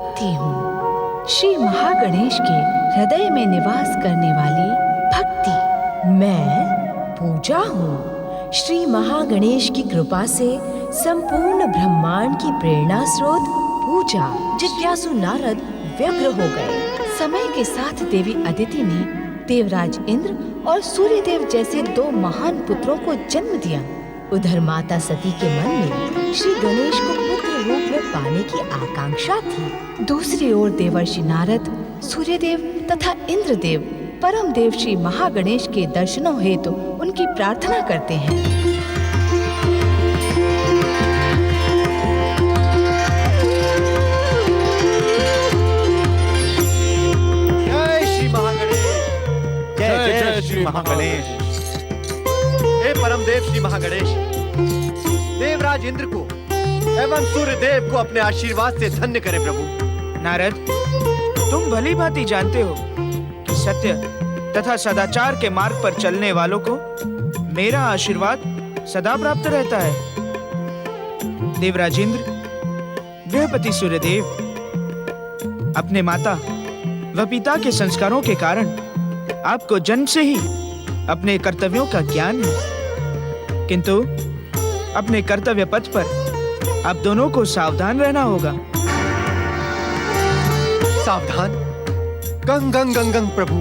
भक्ति हूँ। श्री महागणेश के हृदय में निवास करने वाली भक्ति मैं पूजा हूँ। श्री महागणेश की कृपा से संपूर्ण ब्रह्मांड की प्रेरणा स्रोत पूजा। जिज्ञासु नारद व्यग्र हो गए। समय के साथ देवी अदिति ने देवराज इंद्र और सूर्यदेव जैसे 2 महान पुत्रों को जन्म दिया। उधर माता सती के मन में श्री गणेश को पुत्र रूप में पाने की आकांक्षा थी। दूसरी ओर देवर्षि नारद, सूर्यदेव तथा इंद्रदेव परम देव श्री महागणेश के दर्शनों हेतु उनकी प्रार्थना करते हैं। जय श्री महागणेश। हे परम देव श्री महागणेश, देवराज इंद्र को एवं सूर्य देव को अपने आशीर्वाद से धन्य करें प्रभु। नारद, तुम भली भांति जानते हो कि सत्य तथा सदाचार के मार्ग पर चलने वालों को मेरा आशीर्वाद सदा प्राप्त रहता है। देवराज इंद्र, गृहपति सूर्यदेव, अपने माता व पिता के संस्कारों के कारण आपको जन्म से ही अपने कर्तव्यों का ज्ञान है, किंतु अपने कर्तव्य पथ पर आप दोनों को सावधान रहना होगा। सावधान? गंग गंग गंग गंग प्रभु,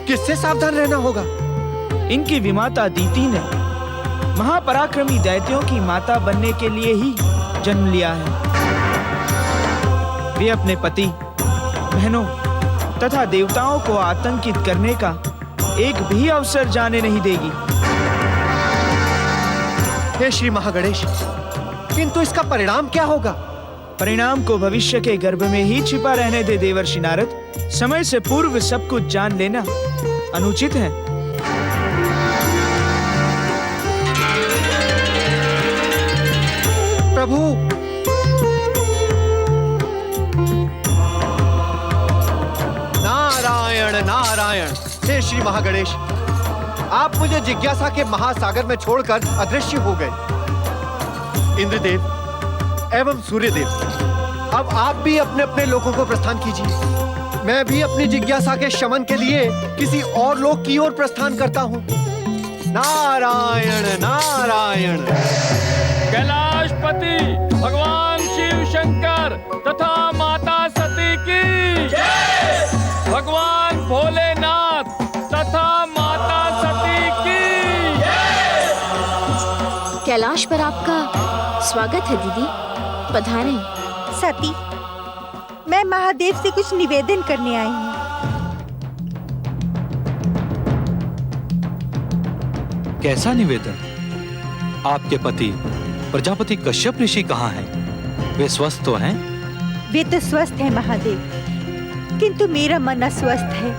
किससे सावधान रहना होगा? इनकी विमाता अदिति ने महापराक्रमी दैत्यों की माता बनने के लिए ही जन्म लिया है। वे अपने पति, बहनों तथा देवताओं को आतंकित करने का एक भी अवसर जाने नहीं देगी। हे श्री महागणेश, किंतु इसका परिणाम क्या होगा? परिणाम को भविष्य के गर्भ में ही छिपा रहने दे देवर्षि नारद। समय से पूर्व सब कुछ जान लेना अनुचित है। प्रभु, नारायण नारायण। हे श्री महागणेश, आप मुझे जिज्ञासा के महासागर में छोड़कर अदृश्य हो गए। इंद्रदेव एवं सूर्यदेव, अब आप भी अपने अपने लोकों को प्रस्थान कीजिए। मैं भी अपनी जिज्ञासा के शमन के लिए किसी और लोक की ओर प्रस्थान करता हूँ। नारायण नारायण। कैलाशपति भगवान शिव शंकर तथा माता सती की जय। भगवान भोलेनाथ तथा माता सती की जय। कैलाश पर आपका स्वागत है दीदी, पधारें। सती, मैं महादेव से कुछ निवेदन करने आई हूँ। कैसा निवेदन? आपके पति प्रजापति कश्यप ऋषि कहाँ हैं? वे स्वस्थ तो हैं? वे तो स्वस्थ हैं महादेव, किंतु मेरा मन अस्वस्थ है।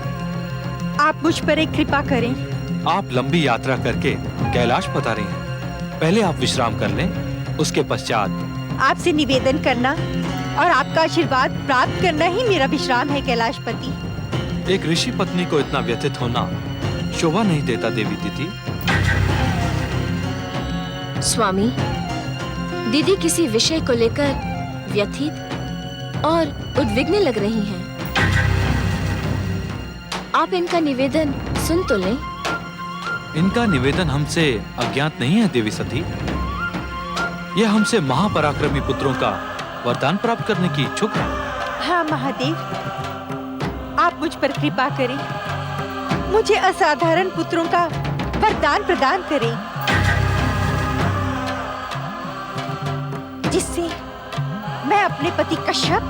आप मुझ पर एक कृपा करें। आप लंबी यात्रा करके कैलाश पधारे हैं, पहले आप विश्राम कर लें, उसके पश्चात आपसे निवेदन करना और आपका आशीर्वाद प्राप्त करना ही मेरा विश्राम है कैलाशपति। एक ऋषि पत्नी को इतना व्यथित होना शोभा नहीं देता देवी दीदी। स्वामी, दीदी किसी विषय को लेकर व्यथित और उद्विग्न लग रही हैं। आप इनका निवेदन सुन तो लें। इनका निवेदन हमसे अज्ञात नहीं है देवी सती। यह हमसे महापराक्रमी पुत्रों का वरदान प्राप्त करने की इच्छुक है। हाँ महादेव, आप मुझ पर कृपा करें, मुझे असाधारण पुत्रों का वरदान प्रदान करें, जिससे मैं अपने पति कश्यप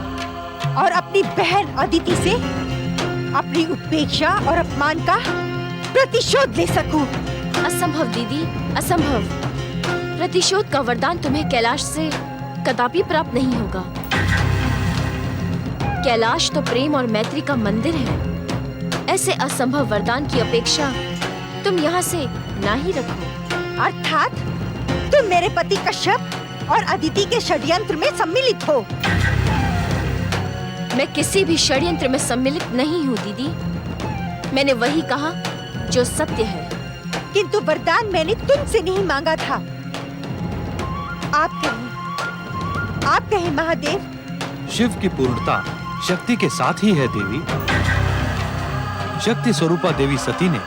और अपनी बहन अदिति से अपनी उपेक्षा और अपमान का प्रतिशोध ले सकूं। असंभव दीदी, असंभव। प्रतिशोध का वरदान तुम्हें कैलाश से कदापि प्राप्त नहीं होगा। कैलाश तो प्रेम और मैत्री का मंदिर है। ऐसे असंभव वरदान की अपेक्षा तुम यहाँ से ना ही रखो। अर्थात तुम मेरे पति कश्यप और अदिति के षड्यंत्र में सम्मिलित हो। मैं किसी भी षड्यंत्र में सम्मिलित नहीं हूँ दीदी। मैंने वही कहा जो सत्य है। किंतु वरदान मैंने तुमसे नहीं मांगा था। आप कहें महादेव। शिव की पूर्णता शक्ति के साथ ही है देवी। शक्ति स्वरूपा देवी सती ने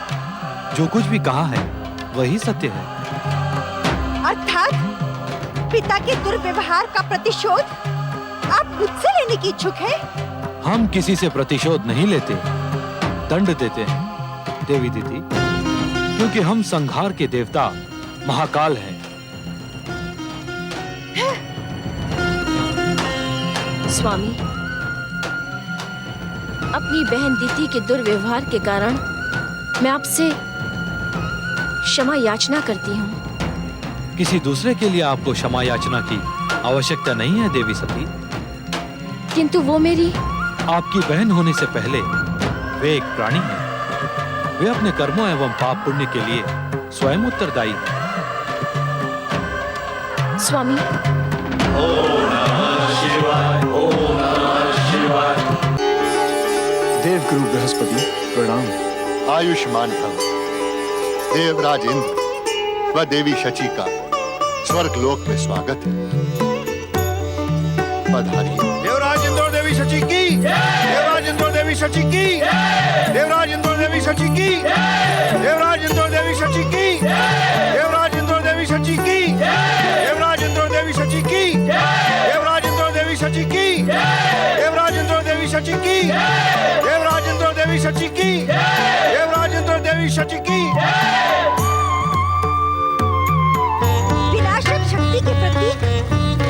जो कुछ भी कहा है वही सत्य है। अर्थात पिता के दुर्व्यवहार का प्रतिशोध आप मुझसे लेने की इच्छुक हैं? हम किसी से प्रतिशोध नहीं लेते, दंड देते हैं देवी दीदी, क्योंकि हम संहार के देवता महाकाल हैं। स्वामी, अपनी बहन दीति के दुर्व्यवहार के कारण मैं आपसे क्षमा याचना करती हूँ। किसी दूसरे के लिए आपको क्षमा याचना की आवश्यकता नहीं है देवी सती। किंतु वो मेरी आपकी बहन होने से पहले वे एक प्राणी हैं। वे अपने कर्मों एवं पाप पुण्य के लिए स्वयं उत्तरदायी हैं। स्वामी, देवगुरु बृहस्पति प्रणाम। आयुष्मान भव। देवराज इंद्र व देवी शची का स्वर्ग लोक में स्वागत है। पधारिए। देवराज इंद्र देवी शची की, देवराज इंद्र देवी शची की, देवराज इंद्र देवी शची की, देवराज इंद्र देवी शची की, देवराज इंद्र देवी शची की, देवराज इंद्र देवी शची की, देवराज इंद्र देवी शची की, देवराज इंद्र देवी शची की, देवराज इंद्र देवी शची की, देवराज इंद्र देवी शची की। विनाशक शक्ति के प्रतीक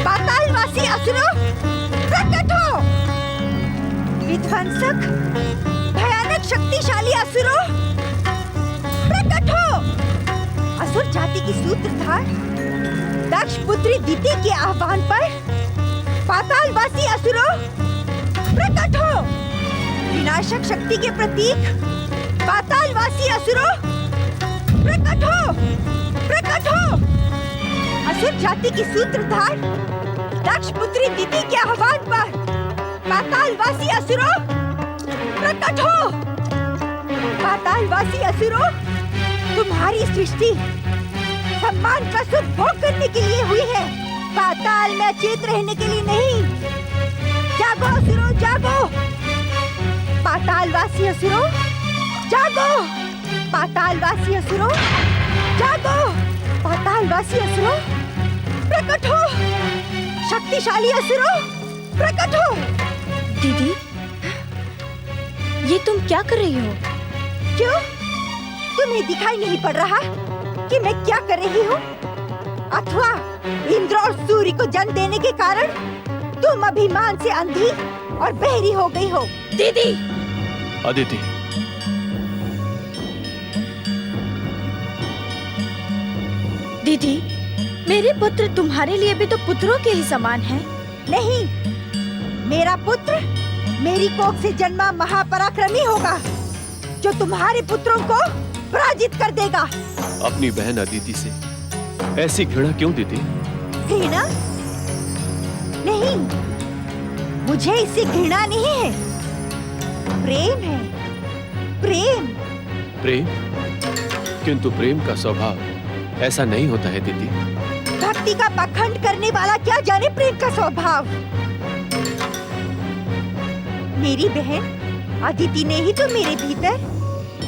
पातालवासी असुरों, प्रकट हो। विध्वंसक भयानक शक्तिशाली असुरों, प्रकट हो। असुर जाति की सूत्रधार दक्ष पुत्री दीति के आह्वान पर पातालवासी असुरों, प्रकट हो। विनाशक शक्ति के प्रतीक पातालवासी असुरों, प्रकट हो, प्रकट हो। असुर जाति की सूत्रधार दक्ष पुत्री दीति के आह्वान पर पातालवासी असुरों, प्रकट हो। पातालवासी असुरों, तुम्हारी सृष्टि सम्मान का सुख भोग करने के लिए हुई है, पाताल में अचेत रहने के लिए नहीं। जागो असुरों, जागो। पातालवासी असुरों, जागो। पातालवासी असुरों, जागो। पातालवासी असुरों, प्रकट हो। शक्तिशाली असुरों, प्रकट हो। दीदी, ये तुम क्या कर रही हो? क्यों? तुम्हें दिखाई नहीं पड़ रहा कि मैं क्या कर रही हूँ? अथवा इंद्र और सूर्य को जन्म देने के कारण तुम अभिमान से अंधी और बहरी हो गई हो। दीदी! अदिति, दीदी, मेरे पुत्र तुम्हारे लिए भी तो पुत्रों के ही समान हैं। नहीं, मेरा पुत्र मेरी कोख से जन्मा महापराक्रमी होगा, जो तुम्हारे पुत्रों को पराजित कर देगा। अपनी बहन अदिति से ऐसी घृणा क्यों दीदी? घृणा? नहीं, मुझे इससे घृणा नहीं है, प्रेम है, प्रेम। प्रेम? किंतु प्रेम का स्वभाव ऐसा नहीं होता है दीदी। भक्ति का पाखंड करने वाला क्या जाने प्रेम का स्वभाव। मेरी बहन अदिति ने ही तो मेरे भीतर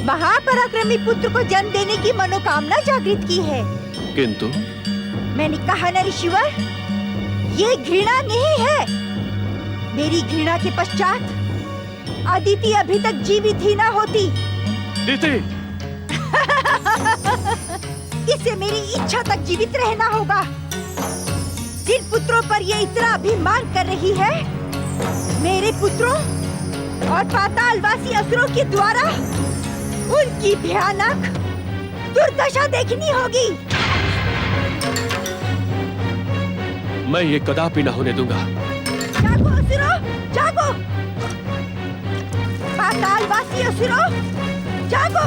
महापराक्रमी पुत्र को जन्म देने की मनोकामना जागृत की है। किंतु मैंने कहा न ऋषिवर, ये घृणा नहीं है। मेरी घृणा के पश्चात अदिति अभी तक जीवित ही ना होती। दीदी! इसे मेरी इच्छा तक जीवित रहना होगा। जिन पुत्रों पर ये इतना अभिमान कर रही है, मेरे पुत्रों और पातालवासी असुरों के द्वारा उनकी भयानक दुर्दशा देखनी होगी। मैं ये कदापि न होने दूंगा। जागो असुरों, जागो। पातालवासी असुरों, जागो।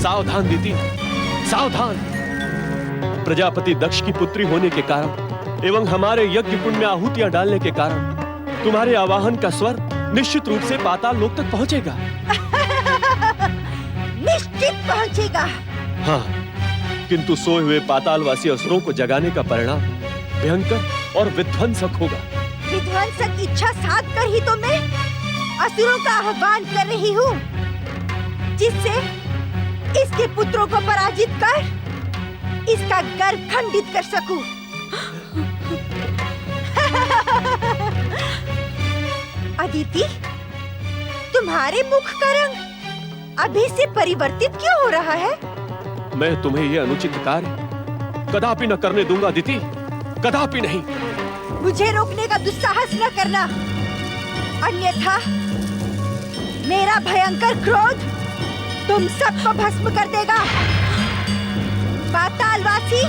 सावधान दीदी, सावधान। प्रजापति दक्ष की पुत्री होने के कारण एवं हमारे यज्ञ कुंड में आहुतियां डालने के कारण तुम्हारे आवाहन का स्वर निश्चित रूप से पाताल लोक तक पहुंचेगा। निश्चित पहुंचेगा। हाँ, किंतु सोए हुए पातालवासी असुरों को जगाने का परिणाम भयंकर और विध्वंसक होगा। विध्वंसक इच्छा साध कर ही तो मैं असुरों का आह्वान कर रही हूँ, जिससे इसके पुत्रों को पराजित कर इसका गर्व खंडित कर सकूं। अदिति, तुम्हारे मुख का रंग अभी से परिवर्तित क्यों हो रहा है? मैं तुम्हें यह अनुचित कार्य कदापि न करने दूंगा अदिति, कदापि नहीं। मुझे रोकने का दुस्साहस न करना, अन्यथा मेरा भयंकर क्रोध तुम सबको भस्म कर देगा। पातालवासी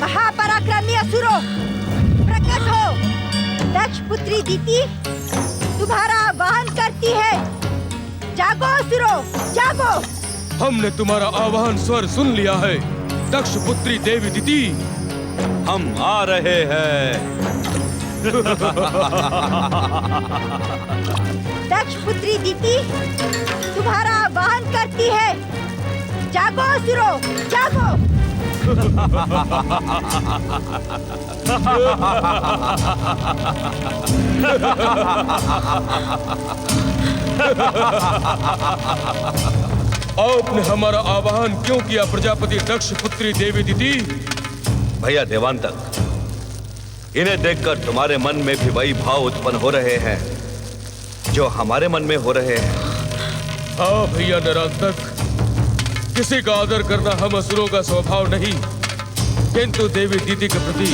महापराक्रमी असुरों, प्रकट हो। दक्ष पुत्री दीति तुम्हारा आह्वान करती है। जागो असुरों, जागो। हमने तुम्हारा आह्वान स्वर सुन लिया है। दक्ष पुत्री देवी दीति, हम आ रहे हैं। दक्ष पुत्री दीति तुम्हारा आह्वान करती है। जागो असुरों, जागो। आपने हमारा आह्वान क्यों किया प्रजापति दक्ष पुत्री देवी दीति? भैया देवांतक, इन्हें देखकर तुम्हारे मन में भी वही भाव उत्पन्न हो रहे हैं जो हमारे मन में हो रहे हैं। हाँ भैया नरांतक, किसी का आदर करना हम असुरों का स्वभाव नहीं, किंतु देवी दीदी के प्रति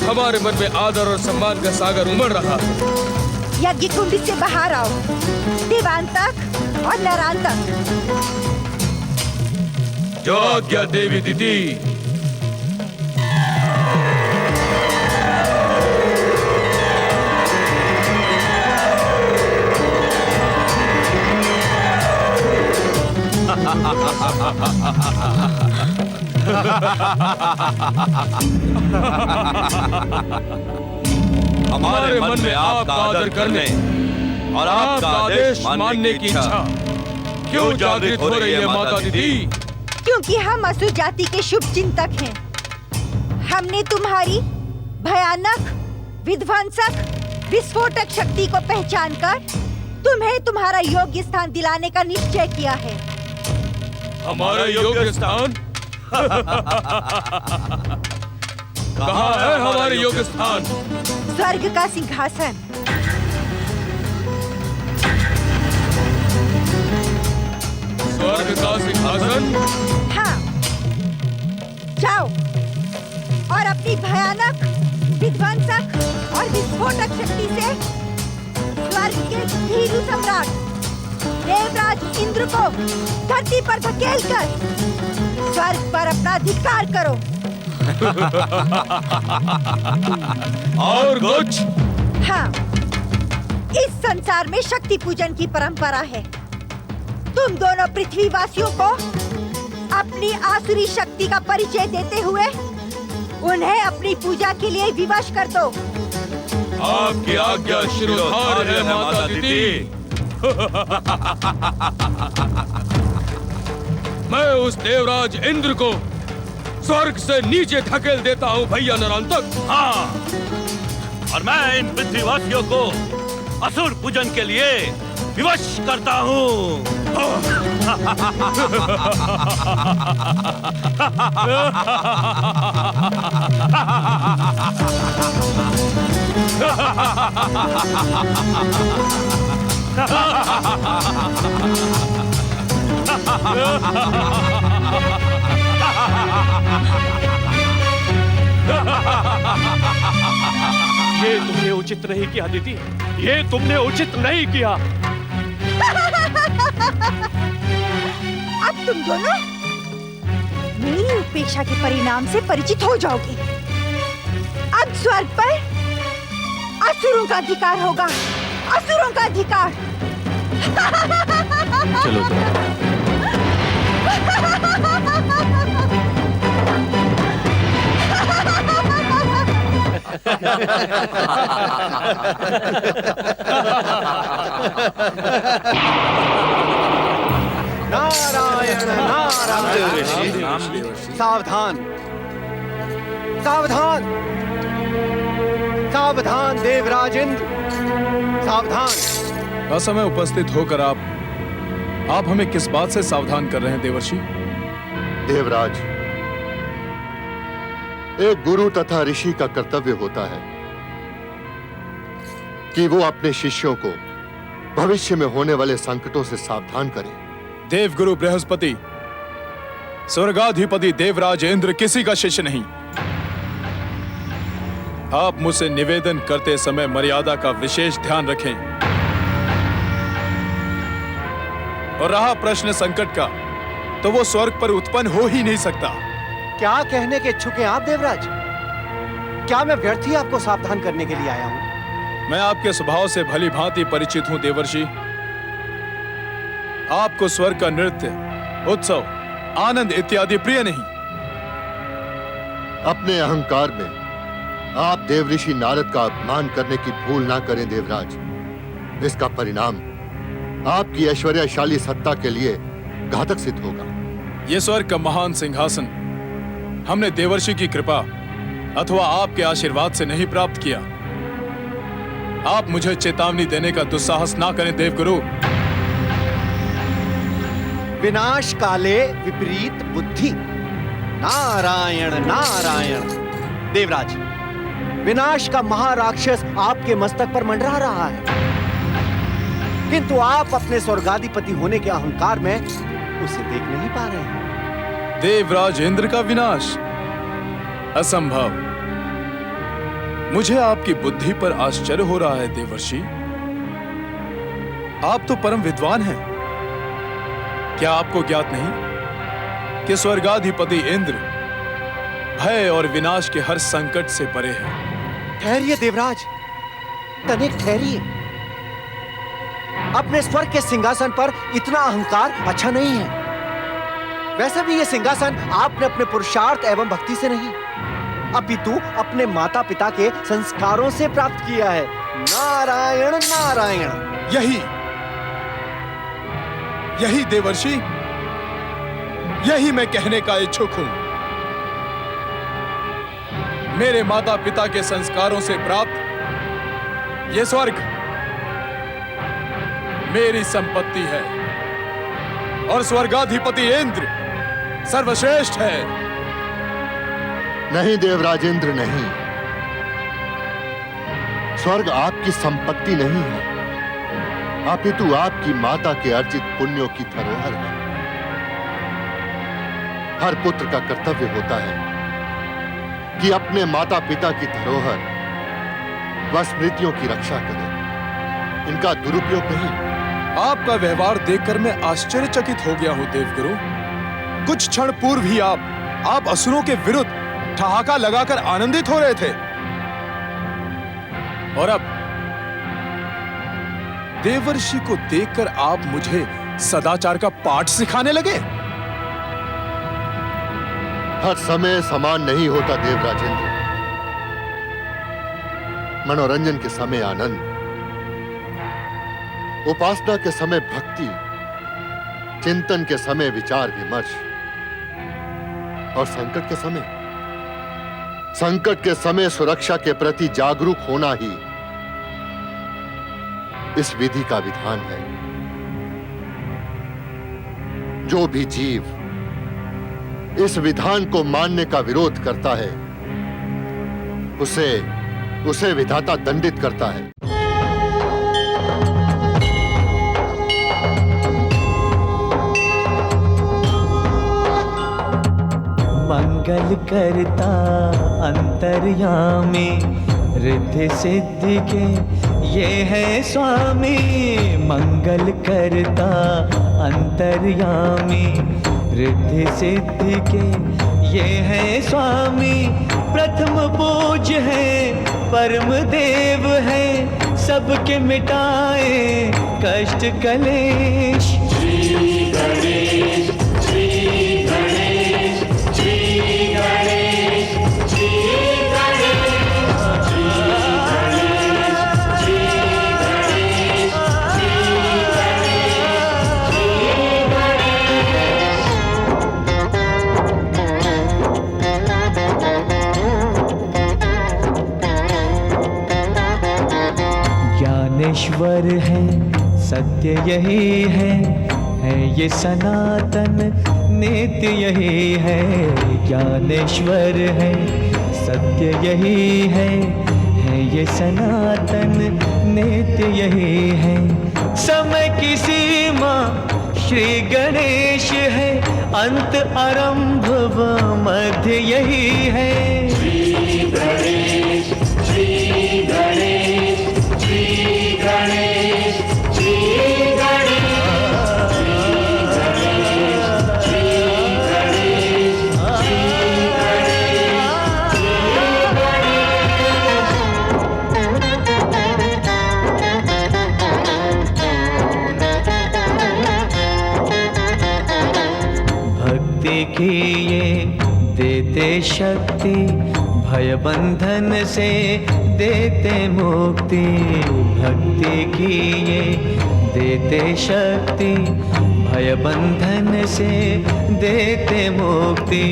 हमारे मन में आदर और सम्मान का सागर उमड़ रहा है। यज्ञ कुंड से बाहर आओ, देवांतक और नरांतक। जो आज्ञा देवी दीदी। हमारे मन में आपका आदर करने और आपका आदेश मानने की इच्छा क्यों जागृत हो रही है माता दीदी? क्योंकि हम असुर जाति के शुभ चिंतक हैं। हमने तुम्हारी भयानक, विध्वंसक, विस्फोटक शक्ति को पहचानकर तुम्हें तुम्हारा योग्य स्थान दिलाने का निश्चय किया है। हमारा योग्य स्थान? कहाँ है हमारे योग्य स्थान? स्वर्ग का सिंहासन। स्वर्ग का सिंहासन? हाँ, जाओ और अपनी भयानक, विध्वंसक और विस्फोटक शक्ति से स्वर्ग के भीरू सम्राट देवराज इंद्र को धरती पर धकेलकर स्वर्ग पर अपना अधिकार करो। और कुछ? हाँ, इस संसार में शक्ति पूजन की परंपरा है। तुम दोनों पृथ्वीवासियों को अपनी आसुरी शक्ति का परिचय देते हुए उन्हें अपनी पूजा के लिए विवश कर दो। आपकी आज्ञा शिरोधार्य है माता दीदी। मैं उस देवराज इंद्र को स्वर्ग से नीचे धकेल देता हूँ भैया नरांतक। हाँ, और मैं इन पृथ्वीवासियों को असुर पूजन के लिए विवश करता हूँ। ये तुमने उचित नहीं किया दीदी, ये तुमने उचित नहीं किया। अब तुम दोनों मेरी उपेक्षा के परिणाम से परिचित हो जाओगे। अब स्वर्ग पर असुरों का अधिकार होगा, असुरों का अधिकार। चलो नारायण नारायण। सावधान, सावधान, सावधान देवराज इंद्र, सावधान। असमय उपस्थित होकर आप हमें किस बात से सावधान कर रहे हैं देवर्षि? देवराज, एक गुरु तथा ऋषि का कर्तव्य होता है कि वो अपने शिष्यों को भविष्य में होने वाले संकटों से सावधान करे। देवगुरु बृहस्पति, स्वर्गाधिपति देवराज इंद्र किसी का शिष्य नहीं। आप मुझसे निवेदन करते समय मर्यादा का विशेष ध्यान रखें। और रहा प्रश्न संकट का, तो वो स्वर्ग पर उत्पन्न हो ही नहीं सकता। क्या कहने के इच्छुक हैं आप देवराज? क्या मैं व्यर्थ ही आपको सावधान करने के लिए आया हूं? मैं आपके स्वभाव से भली भांति परिचित हूं देवर्षि। आपको स्वर्ग का नृत्य, उत्सव, आनंद इत्यादि प्रिय नहीं। अपने अहंकार में आप देवऋषि नारद का अपमान करने की भूल ना करें देवराज। इसका परिणाम आपकी ऐश्वर्यशाली सत्ता के लिए घातक सिद्ध होगा। यह स्वर्ग का महान सिंहासन हमने देवर्षि की कृपा अथवा आपके आशीर्वाद से नहीं प्राप्त किया। आप मुझे चेतावनी देने का दुस्साहस ना करें देवगुरु। विनाश काले विपरीत बुद्धि। नारायण नारायण। देवराज, विनाश का महाराक्षस आपके मस्तक पर मंडरा रहा है, किंतु आप अपने स्वर्गाधिपति होने के अहंकार में उसे देख नहीं पा रहे हैं। देवराज इंद्र का विनाश असंभव। मुझे आपकी बुद्धि पर आश्चर्य हो रहा है देवर्षि। आप तो परम विद्वान हैं। क्या आपको ज्ञात नहीं कि स्वर्गाधिपति इंद्र भय और विनाश के हर संकट से परे है? ठहरिए देवराज, तनिक ठहरिए। अपने स्वर्ग के सिंहासन पर इतना अहंकार अच्छा नहीं है। वैसे भी यह सिंहासन आपने अपने पुरुषार्थ एवं भक्ति से नहीं, अपितु अपने माता पिता के संस्कारों से प्राप्त किया है। नारायण नारायण। यही देवर्षि, यही मैं कहने का इच्छुक हूं। मेरे माता पिता के संस्कारों से प्राप्त यह स्वर्ग मेरी संपत्ति है और स्वर्गाधिपति इंद्र सर्वश्रेष्ठ है। नहीं देवराज इंद्र, नहीं। स्वर्ग आपकी संपत्ति नहीं है, अपितु आपकी माता के अर्जित पुण्यों की धरोहर है। हर पुत्र का कर्तव्य होता है कि अपने माता पिता की धरोहर व स्मृतियों की रक्षा करे, इनका दुरुपयोग नहीं। आपका व्यवहार देखकर मैं आश्चर्यचकित हो गया हूं देवगुरु। कुछ क्षण पूर्व ही आप असुरों के विरुद्ध ठहाका लगाकर आनंदित हो रहे थे, और अब देवर्षि को देखकर आप मुझे सदाचार का पाठ सिखाने लगे। हर समय समान नहीं होता देवराजेंद्र। मनोरंजन के समय आनंद, उपासना के समय भक्ति, चिंतन के समय विचार विमर्श, और संकट के समय सुरक्षा के प्रति जागरूक होना ही इस विधि का विधान है। जो भी जीव इस विधान को मानने का विरोध करता है, उसे विधाता दंडित करता है। मंगल करता अंतर्यामी, रिद्धि सिद्धि के ये है स्वामी। मंगल करता अंतर्यामी, रिद्धि सिद्धि के ये है स्वामी। प्रथम पूज्य है, परम देव है, सबके मिटाए कष्ट कलेश। श्री गणेश, श्री गणेश, श्री गणेश, श्री गणेश, श्री गणेश, श्री गणेश, श्री गणेश। ज्ञानेश्वर है, सत्य यही है ये सनातन नित्य यही है, ज्ञानेश्वर है सत्य यही है ये सनातन नित्य यही है। समय की सीमा श्री गणेश है, अंत आरंभ व मध्य यही है। श्री गणेश श्री गणेश श्री गणेश श्री गणेश की ये देते शक्ति, भय बंधन से देते मुक्ति। भक्ति की ये देते शक्ति, भय बंधन से देते मुक्ति।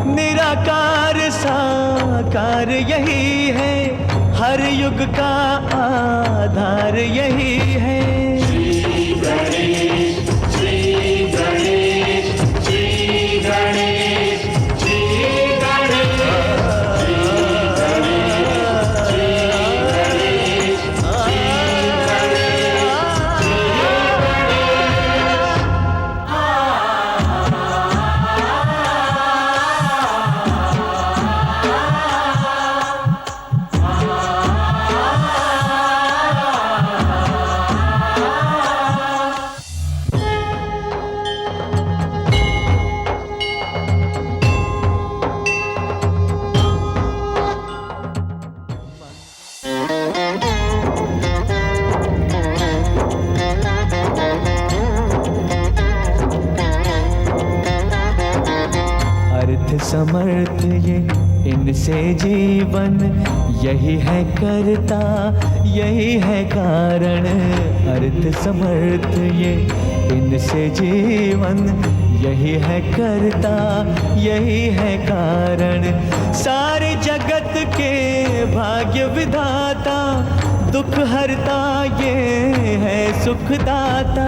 निराकार साकार यही है, हर युग का आधार यही है। श्री गणेश श्री गणेश श्री गणेश श्री गणेश समर्थ ये इनसे जीवन, यही है करता यही है कारण। अर्थ समर्थ ये इनसे जीवन, यही है करता यही है कारण। सारे जगत के भाग्य विधाता, दुख हरता ये है सुखदाता।